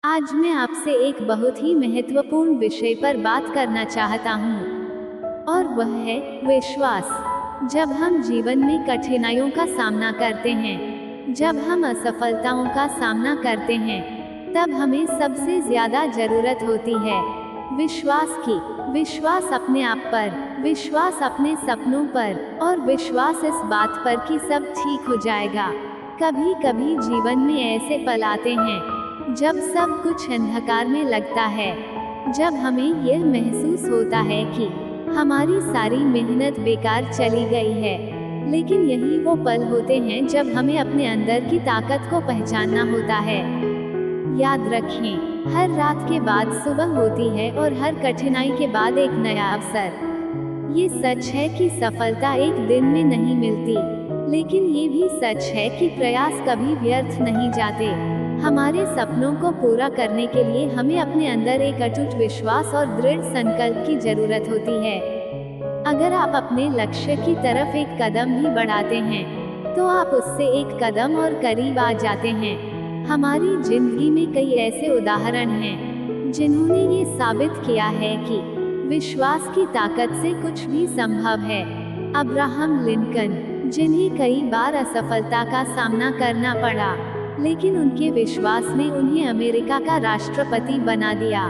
आज मैं आपसे एक बहुत ही महत्वपूर्ण विषय पर बात करना चाहता हूँ, और वह है विश्वास। जब हम जीवन में कठिनाइयों का सामना करते हैं, जब हम असफलताओं का सामना करते हैं, तब हमें सबसे ज्यादा जरूरत होती है विश्वास की। विश्वास अपने आप पर, विश्वास अपने सपनों पर, और विश्वास इस बात पर कि सब ठीक हो जाएगा। कभी कभी जीवन में ऐसे पल आते हैं जब सब कुछ अंधकार में लगता है, जब हमें यह महसूस होता है कि हमारी सारी मेहनत बेकार चली गई है। लेकिन यही वो पल होते हैं जब हमें अपने अंदर की ताकत को पहचानना होता है। याद रखें, हर रात के बाद सुबह होती है और हर कठिनाई के बाद एक नया अवसर। ये सच है कि सफलता एक दिन में नहीं मिलती, लेकिन ये भी सच है कि प्रयास कभी व्यर्थ नहीं जाते। हमारे सपनों को पूरा करने के लिए हमें अपने अंदर एक अटूट विश्वास और दृढ़ संकल्प की जरूरत होती है। अगर आप अपने लक्ष्य की तरफ एक कदम भी बढ़ाते हैं, तो आप उससे एक कदम और करीब आ जाते हैं। हमारी जिंदगी में कई ऐसे उदाहरण हैं जिन्होंने ये साबित किया है कि विश्वास की ताकत से कुछ भी संभव है। अब्राहम लिंकन, जिन्हें कई बार असफलता का सामना करना पड़ा, लेकिन उनके विश्वास ने उन्हें अमेरिका का राष्ट्रपति बना दिया।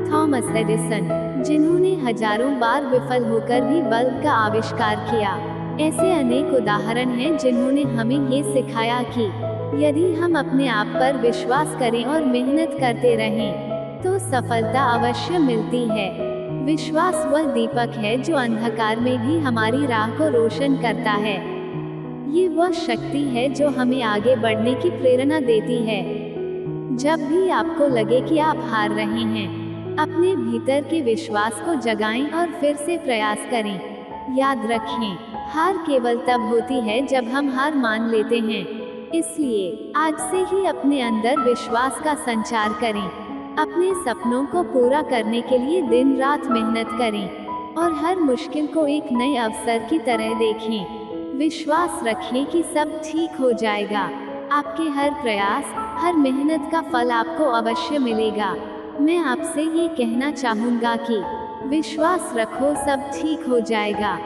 थॉमस एडिसन, जिन्होंने हजारों बार विफल होकर भी बल्ब का आविष्कार किया। ऐसे अनेक उदाहरण हैं जिन्होंने हमें ये सिखाया कि यदि हम अपने आप पर विश्वास करें और मेहनत करते रहें, तो सफलता अवश्य मिलती है। विश्वास वह दीपक है जो अंधकार में भी हमारी राह को रोशन करता है। ये वह शक्ति है जो हमें आगे बढ़ने की प्रेरणा देती है। जब भी आपको लगे कि आप हार रहे हैं, अपने भीतर के विश्वास को जगाएं और फिर से प्रयास करें। याद रखें, हार केवल तब होती है जब हम हार मान लेते हैं। इसलिए आज से ही अपने अंदर विश्वास का संचार करें। अपने सपनों को पूरा करने के लिए दिन रात मेहनत करें, और हर मुश्किल को एक नए अवसर की तरह देखें। विश्वास रखें कि सब ठीक हो जाएगा। आपके हर प्रयास, हर मेहनत का फल आपको अवश्य मिलेगा। मैं आपसे ये कहना चाहूँगा कि विश्वास रखो, सब ठीक हो जाएगा।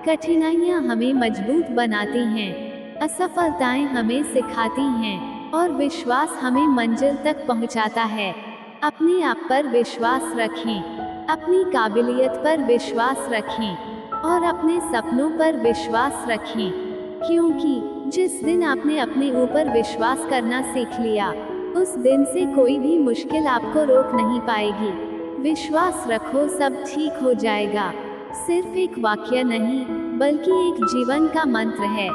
कठिनाइयाँ हमें मजबूत बनाती हैं, असफलताएं हमें सिखाती हैं, और विश्वास हमें मंजिल तक पहुँचाता है। अपने आप पर विश्वास रखें, अपनी काबिलियत पर विश्वास रखें, और अपने सपनों पर विश्वास रखें, क्योंकि जिस दिन आपने अपने ऊपर विश्वास करना सीख लिया, उस दिन से कोई भी मुश्किल आपको रोक नहीं पाएगी। विश्वास रखो, सब ठीक हो जाएगा सिर्फ एक वाक्य नहीं, बल्कि एक जीवन का मंत्र है।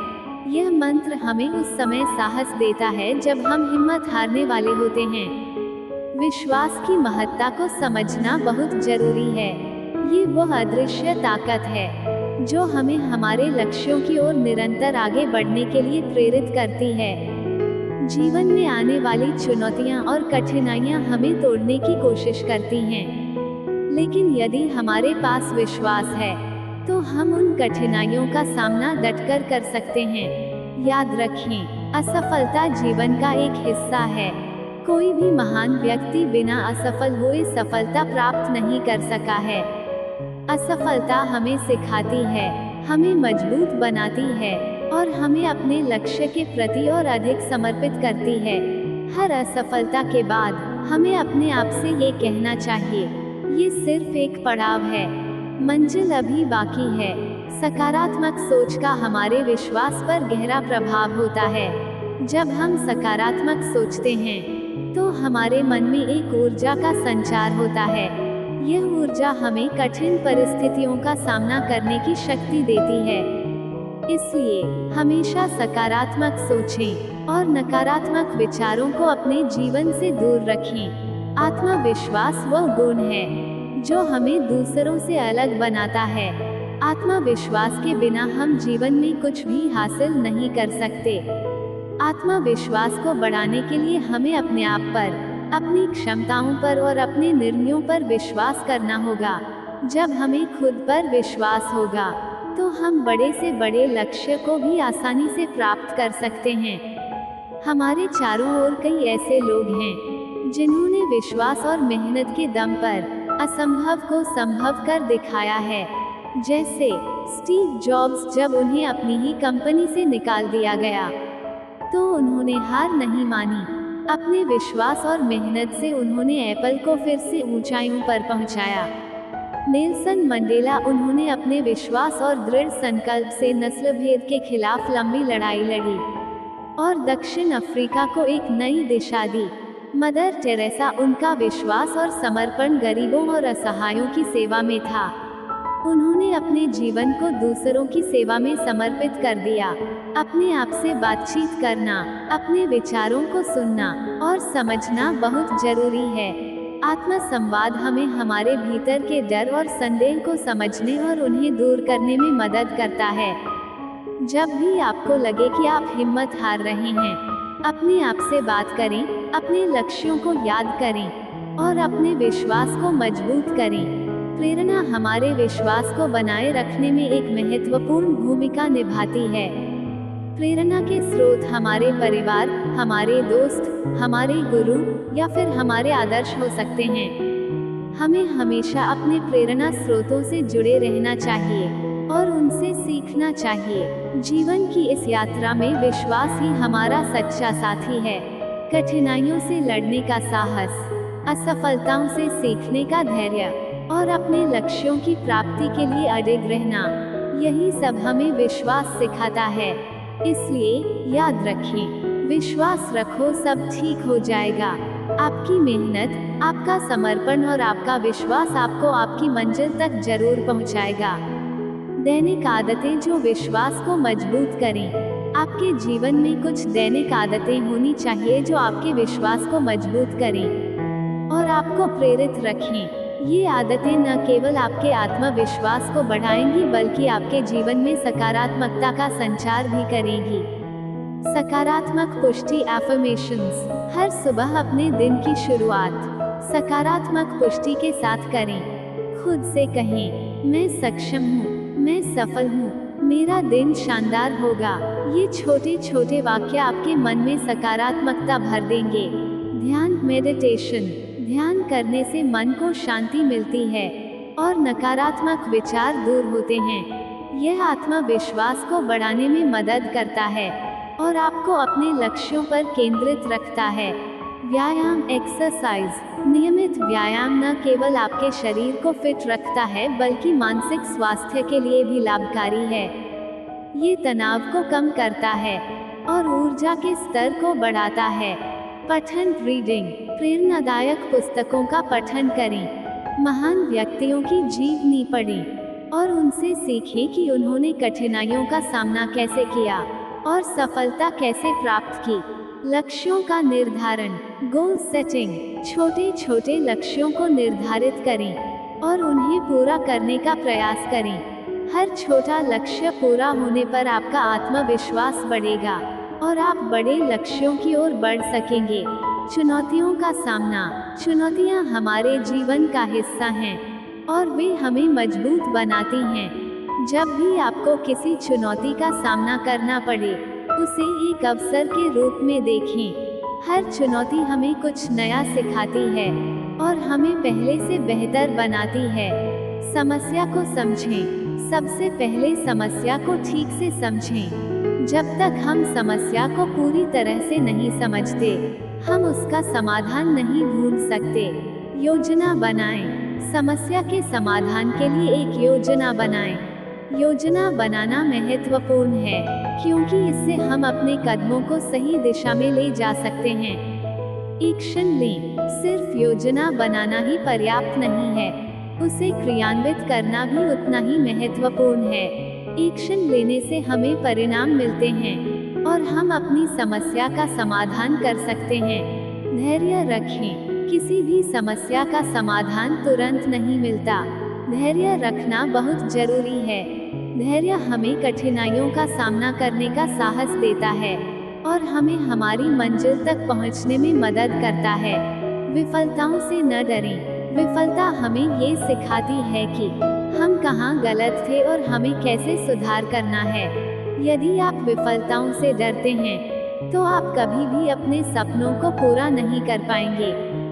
यह मंत्र हमें उस समय साहस देता है जब हम हिम्मत हारने वाले होते हैं। विश्वास की महत्ता को समझना बहुत जरूरी है। ये वह अदृश्य ताकत है जो हमें हमारे लक्ष्यों की ओर निरंतर आगे बढ़ने के लिए प्रेरित करती है। जीवन में आने वाली चुनौतियां और कठिनाइयां हमें तोड़ने की कोशिश करती हैं, लेकिन यदि हमारे पास विश्वास है, तो हम उन कठिनाइयों का सामना डटकर कर सकते हैं। याद रखें, असफलता जीवन का एक हिस्सा है। कोई भी महान व्यक्ति बिना असफल हुए सफलता प्राप्त नहीं कर सका है। असफलता हमें सिखाती है, हमें मजबूत बनाती है, और हमें अपने लक्ष्य के प्रति और अधिक समर्पित करती है। हर असफलता के बाद हमें अपने आप से ये कहना चाहिए, ये सिर्फ एक पड़ाव है, मंजिल अभी बाकी है। सकारात्मक सोच का हमारे विश्वास पर गहरा प्रभाव होता है। जब हम सकारात्मक सोचते हैं, तो हमारे मन में एक ऊर्जा का संचार होता है। यह ऊर्जा हमें कठिन परिस्थितियों का सामना करने की शक्ति देती है। इसलिए हमेशा सकारात्मक सोचें और नकारात्मक विचारों को अपने जीवन से दूर रखें। आत्मविश्वास वह गुण है जो हमें दूसरों से अलग बनाता है। आत्मविश्वास के बिना हम जीवन में कुछ भी हासिल नहीं कर सकते। आत्मविश्वास को बढ़ाने के लिए हमें अपने आप पर, अपनी क्षमताओं पर और अपने निर्णयों पर विश्वास करना होगा। जब हमें खुद पर विश्वास होगा, तो हम बड़े से बड़े लक्ष्य को भी आसानी से प्राप्त कर सकते हैं। हमारे चारों ओर कई ऐसे लोग हैं जिन्होंने विश्वास और मेहनत के दम पर असंभव को संभव कर दिखाया है। जैसे स्टीव जॉब्स, जब उन्हें अपनी ही कंपनी से निकाल दिया गया तो उन्होंने हार नहीं मानी। अपने विश्वास और मेहनत से उन्होंने एप्पल को फिर से ऊंचाइयों पर पहुंचाया। नेल्सन मंडेला, उन्होंने अपने विश्वास और दृढ़ संकल्प से नस्ल भेद के खिलाफ लंबी लड़ाई लड़ी और दक्षिण अफ्रीका को एक नई दिशा दी। मदर टेरेसा, उनका विश्वास और समर्पण गरीबों और असहायों की सेवा में था। उन्होंने अपने जीवन को दूसरों की सेवा में समर्पित कर दिया। अपने आप से बातचीत करना, अपने विचारों को सुनना और समझना बहुत जरूरी है। आत्म संवाद हमें हमारे भीतर के डर और संदेह को समझने और उन्हें दूर करने में मदद करता है। जब भी आपको लगे कि आप हिम्मत हार रहे हैं, अपने आप से बात करें, अपने लक्ष्यों को याद करें और अपने विश्वास को मजबूत करें। प्रेरणा हमारे विश्वास को बनाए रखने में एक महत्वपूर्ण भूमिका निभाती है। प्रेरणा के स्रोत हमारे परिवार, हमारे दोस्त, हमारे गुरु या फिर हमारे आदर्श हो सकते हैं। हमें हमेशा अपने प्रेरणा स्रोतों से जुड़े रहना चाहिए और उनसे सीखना चाहिए। जीवन की इस यात्रा में विश्वास ही हमारा सच्चा साथी है। कठिनाइयों से लड़ने का साहस, असफलताओं से सीखने का धैर्य और अपने लक्ष्यों की प्राप्ति के लिए अडिग रहना, यही सब हमें विश्वास सिखाता है। इसलिए याद रखें, विश्वास रखो, सब ठीक हो जाएगा। आपकी मेहनत, आपका समर्पण और आपका विश्वास आपको आपकी मंजिल तक जरूर पहुंचाएगा। दैनिक आदतें जो विश्वास को मजबूत करें। आपके जीवन में कुछ दैनिक आदतें होनी चाहिए जो आपके विश्वास को मजबूत करें और आपको प्रेरित रखें। ये आदतें न केवल आपके आत्मविश्वास को बढ़ाएंगी बल्कि आपके जीवन में सकारात्मकता का संचार भी करेंगी। सकारात्मक पुष्टि एफर्मेशंस। हर सुबह अपने दिन की शुरुआत सकारात्मक पुष्टि के साथ करें। खुद से कहें, मैं सक्षम हूँ, मैं सफल हूँ, मेरा दिन शानदार होगा। ये छोटे छोटे वाक्य आपके मन में सकारात्मकता भर देंगे। ध्यान मेडिटेशन। ध्यान करने से मन को शांति मिलती है और नकारात्मक विचार दूर होते हैं। यह आत्मविश्वास को बढ़ाने में मदद करता है और आपको अपने लक्ष्यों पर केंद्रित रखता है। व्यायाम एक्सरसाइज। नियमित व्यायाम न केवल आपके शरीर को फिट रखता है बल्कि मानसिक स्वास्थ्य के लिए भी लाभकारी है। ये तनाव को कम करता है और ऊर्जा के स्तर को बढ़ाता है। पठन रीडिंग। प्रेरणादायक पुस्तकों का पठन करें। महान व्यक्तियों की जीवनी पढ़ें और उनसे सीखें कि उन्होंने कठिनाइयों का सामना कैसे किया और सफलता कैसे प्राप्त की। लक्ष्यों का निर्धारण। Goal setting. छोटे छोटे लक्ष्यों को निर्धारित करें और उन्हें पूरा करने का प्रयास करें। हर छोटा लक्ष्य पूरा होने पर आपका आत्मविश्वास बढ़ेगा और आप बड़े लक्ष्यों की ओर बढ़ सकेंगे। चुनौतियों का सामना। चुनौतियां हमारे जीवन का हिस्सा हैं और वे हमें मजबूत बनाती हैं। जब भी आपको किसी चुनौती का सामना करना पड़े, उसे एक अवसर के रूप में देखें। हर चुनौती हमें कुछ नया सिखाती है और हमें पहले से बेहतर बनाती है। समस्या को समझें। सबसे पहले समस्या को ठीक से समझें। जब तक हम समस्या को पूरी तरह से नहीं समझते, हम उसका समाधान नहीं ढूंढ सकते। योजना बनाएं। समस्या के समाधान के लिए एक योजना बनाएं। योजना बनाना महत्वपूर्ण है क्योंकि इससे हम अपने कदमों को सही दिशा में ले जा सकते हैं। एक्शन लें। सिर्फ योजना बनाना ही पर्याप्त नहीं है, उसे क्रियान्वित करना भी उतना ही महत्वपूर्ण है। एक्शन लेने से हमें परिणाम मिलते हैं और हम अपनी समस्या का समाधान कर सकते हैं। धैर्य रखें। किसी भी समस्या का समाधान तुरंत नहीं मिलता। धैर्य रखना बहुत जरूरी है। धैर्य हमें कठिनाइयों का सामना करने का साहस देता है और हमें हमारी मंजिल तक पहुंचने में मदद करता है। विफलताओं से न डरें। विफलता हमें ये सिखाती है कि हम कहाँ गलत थे और हमें कैसे सुधार करना है। यदि आप विफलताओं से डरते हैं, तो आप कभी भी अपने सपनों को पूरा नहीं कर पाएंगे।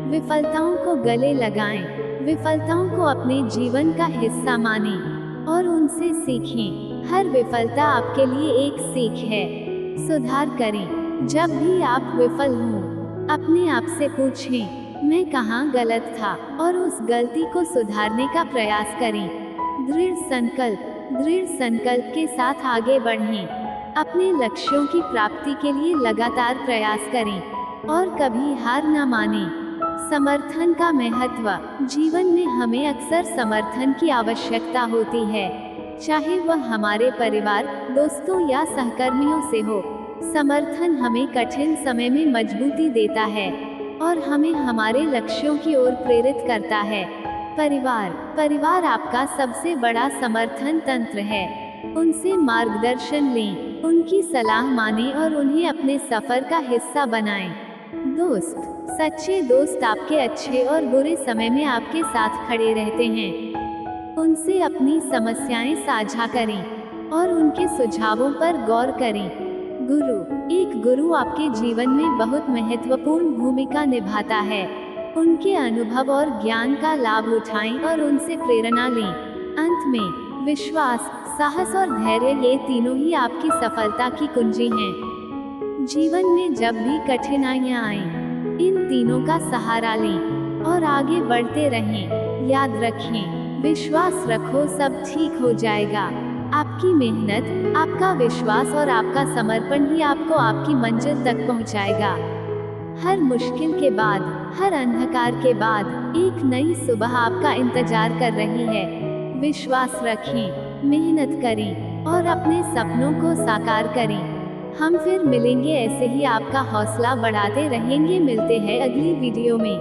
विफलताओं को गले लगाएं। विफलताओं को अपने जीवन का हिस्सा मानें और उनसे सीखें। हर विफलता आपके लिए एक सीख है। सुधार करें। जब भी आप विफल हों, अपने आप से पूछें, मैं कहाँ गलत था, और उस गलती को सुधारने का प्रयास करें। दृढ़ संकल्प के साथ आगे बढ़ें। अपने लक्ष्यों की प्राप्ति के लिए लगातार प्रयास करें और कभी हार न मानें। समर्थन का महत्व। जीवन में हमें अक्सर समर्थन की आवश्यकता होती है, चाहे वह हमारे परिवार, दोस्तों या सहकर्मियों से हो। समर्थन हमें कठिन समय में मजबूती देता है और हमें हमारे लक्ष्यों की ओर प्रेरित करता है। परिवार आपका सबसे बड़ा समर्थन तंत्र है। उनसे मार्गदर्शन लें, उनकी सलाह मानें और उन्हें अपने सफर का हिस्सा बनाएं। सच्चे दोस्त आपके अच्छे और बुरे समय में आपके साथ खड़े रहते हैं। उनसे अपनी समस्याएं साझा करें और उनके सुझावों पर गौर करें। एक गुरु आपके जीवन में बहुत महत्वपूर्ण भूमिका निभाता है। उनके अनुभव और ज्ञान का लाभ उठाएं और उनसे प्रेरणा लें। अंत में, विश्वास, साहस और धैर्य, ये तीनों ही आपकी सफलता की कुंजी हैं। जीवन में जब भी कठिनाइयां आएं, इन तीनों का सहारा लें और आगे बढ़ते रहें। याद रखें, विश्वास रखो, सब ठीक हो जाएगा। आपकी मेहनत, आपका विश्वास और आपका समर्पण ही आपको आपकी मंजिल तक पहुंचाएगा। हर मुश्किल के बाद, हर अंधकार के बाद एक नई सुबह आपका इंतजार कर रही है। विश्वास रखें, मेहनत करें और अपने सपनों को साकार करें। हम फिर मिलेंगे, ऐसे ही आपका हौसला बढ़ाते रहेंगे। मिलते हैं अगली वीडियो में।